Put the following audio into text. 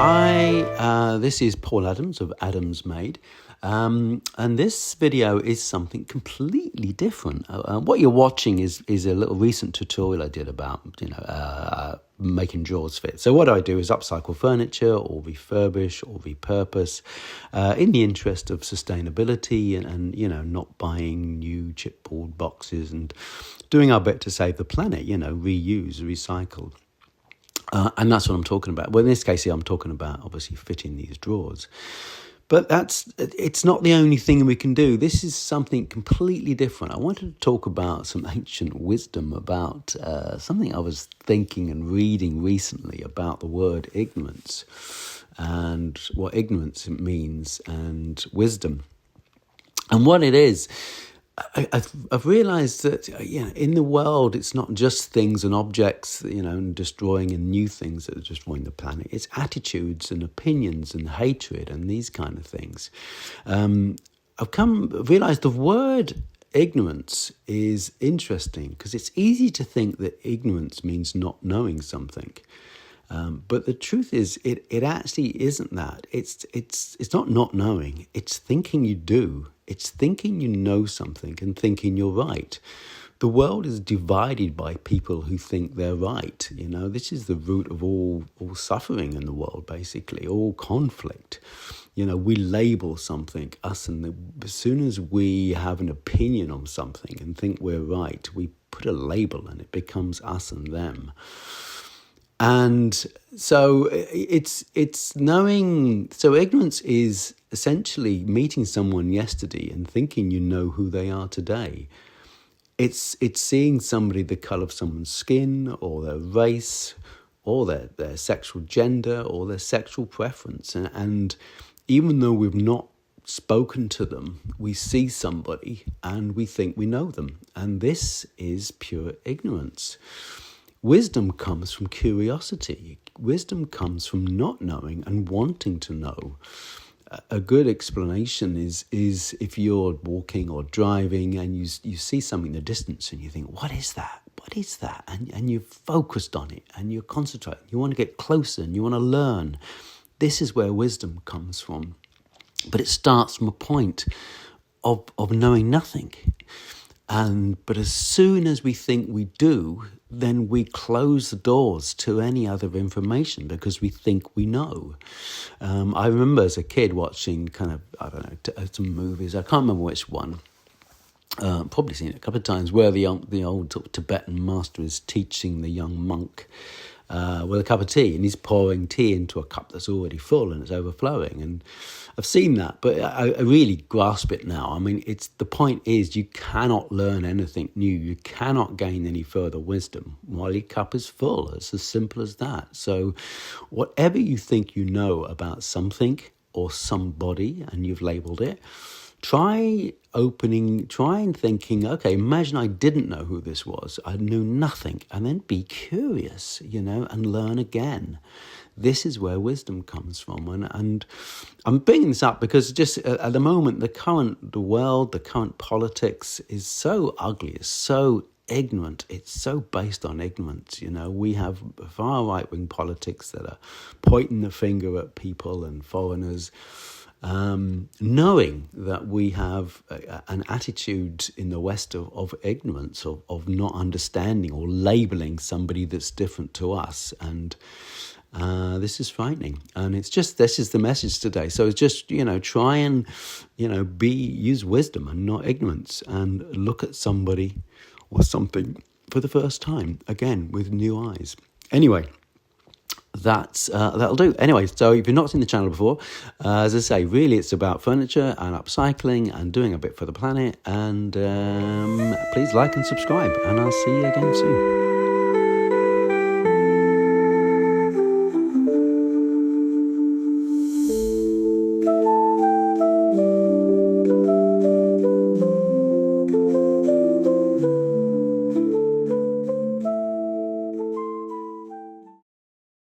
Hi, this is Paul Adams of ADAMSMADE, and this video is something completely different. What you're watching is a little recent tutorial I did about making drawers fit. So what I do is upcycle furniture or refurbish or repurpose in the interest of sustainability and not buying new chipboard boxes and doing our bit to save the planet. Reuse, recycle. And that's what I'm talking about. Well, in this case here, I'm talking about obviously fitting these drawers. But it's not the only thing we can do. This is something completely different. I wanted to talk about some ancient wisdom about something I was thinking and reading recently about the word ignorance and what ignorance means and wisdom. And what it is, I've realised that in the world it's not just things and objects, and destroying and new things that are destroying the planet. It's attitudes and opinions and hatred and these kind of things. I've realised the word ignorance is interesting because it's easy to think that ignorance means not knowing something. But the truth is, it actually isn't that. It's not knowing. It's thinking you do. It's thinking you know something and thinking you're right. The world is divided by people who think they're right. This is the root of all suffering in the world, basically, all conflict. We label something, us, and as soon as we have an opinion on something and think we're right, we put a label and it becomes us and them. And so it's knowing. So ignorance is essentially meeting someone yesterday and thinking you know who they are today. It's seeing somebody the colour of someone's skin or their race or their sexual gender or their sexual preference. And even though we've not spoken to them, we see somebody and we think we know them. And this is pure ignorance. Wisdom comes from curiosity. Wisdom comes from not knowing and wanting to know. A good explanation is if you're walking or driving and you see something in the distance and you think, what is that? What is that? And you're focused on it and you're concentrating. You want to get closer and you want to learn. This is where wisdom comes from. But it starts from a point of knowing nothing. But as soon as we think we do, then we close the doors to any other information because we think we know. I remember as a kid watching some movies. I can't remember which one. Probably seen it a couple of times where the old Tibetan master is teaching the young monk with a cup of tea, and he's pouring tea into a cup that's already full and it's overflowing. And I've seen that, but I really grasp it now. I mean, the point is you cannot learn anything new. You cannot gain any further wisdom while your cup is full. It's as simple as that. So whatever you think you know about something or somebody and you've labelled it, try and thinking, okay, imagine I didn't know who this was. I knew nothing. And then be curious, and learn again. This is where wisdom comes from. And I'm bringing this up because just at the moment, the world, the current politics is so ugly, it's so ignorant. It's so based on ignorance. We have far right-wing politics that are pointing the finger at people and foreigners, knowing that we have an attitude in the West of ignorance, of not understanding or labelling somebody that's different to us. And this is frightening. And this is the message today. So it's just, try and, use wisdom and not ignorance, and look at somebody or something for the first time, again, with new eyes. Anyway, that'll do. Anyway, so if you've not seen the channel before, as I say, really it's about furniture and upcycling and doing a bit for the planet. And please like and subscribe, and I'll see you again soon.